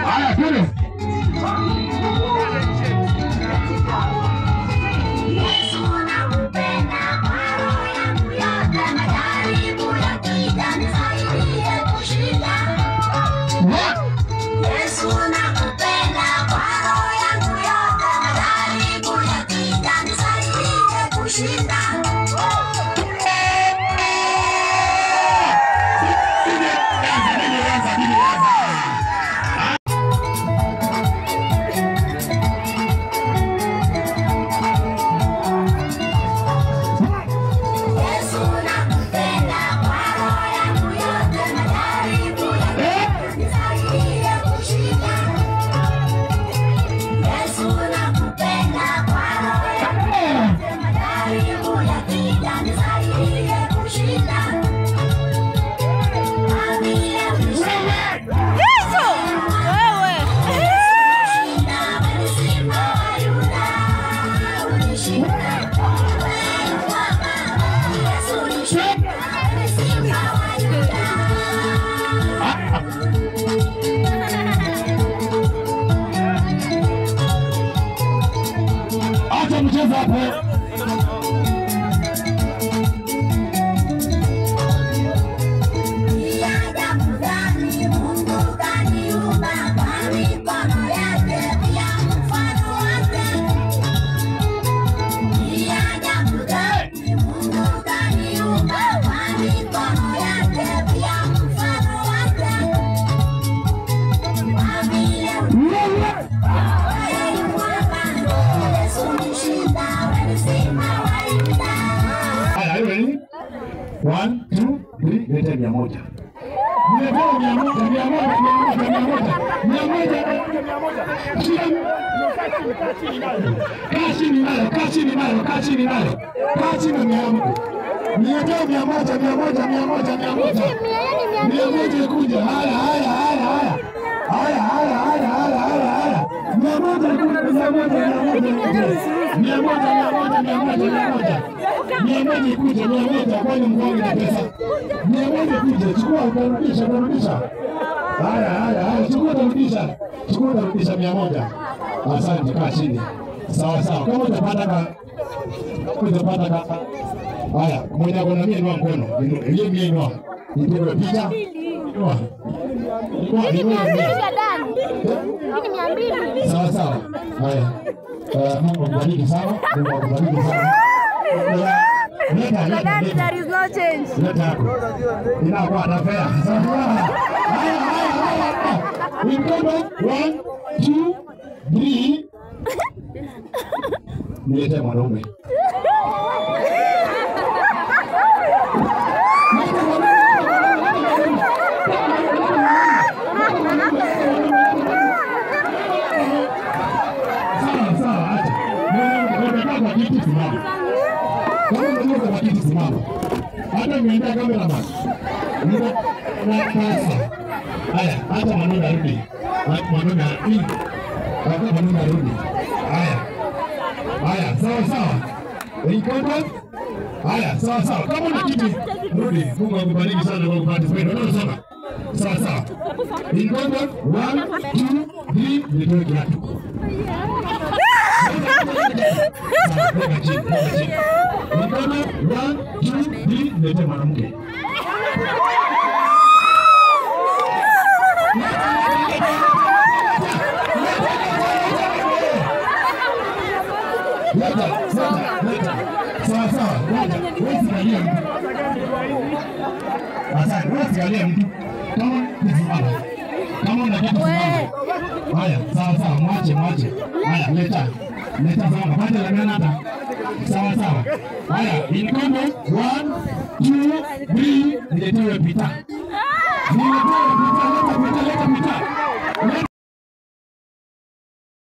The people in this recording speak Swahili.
Haya, twende. Acha mchezo hapo. One, two, three, lete 100. Chukua 100. Asante, kaa chini. Sawa sawa. Kama utapata kaka. Haya, mmoja ako na mimi inua mkono. Ile mimi inua. Nipige picha. Inua. Sawa sawa. Haya. Mungu akubariki sana. Mungu akubariki sana. There is no change. Inakuwa na fair. We go back 1, 2, 3. Nilete mwanaume. Sawa, acha. Mwenye kwa kiti simama. Kwa kiti simama. Hata nimeenda kamera basi. Na pesa. Haya, hata maneno rudi. Maneno rudi. Hata maneno rudi. Haya, sawa. Ikoje? Haya, sawa. Kama una kiti rudi. Mungu akubariki sana kwa kuparticipate. Unaona sawa. Sawa. Ikoje? 1, 2, 3, nitoe kiatu. Ikoje? 1, 2, 3, nitoe mwanamke. Sawa. Wewe sigalia mtu. Asante, wewe sigalia mtu. Kama unataka kusimama. Haya, sawa, mwache. Haya, leta sana. Pata la nani hata. Sawa. Haya, inkombo 1, 2, 3, niletewe pita. Leta pita.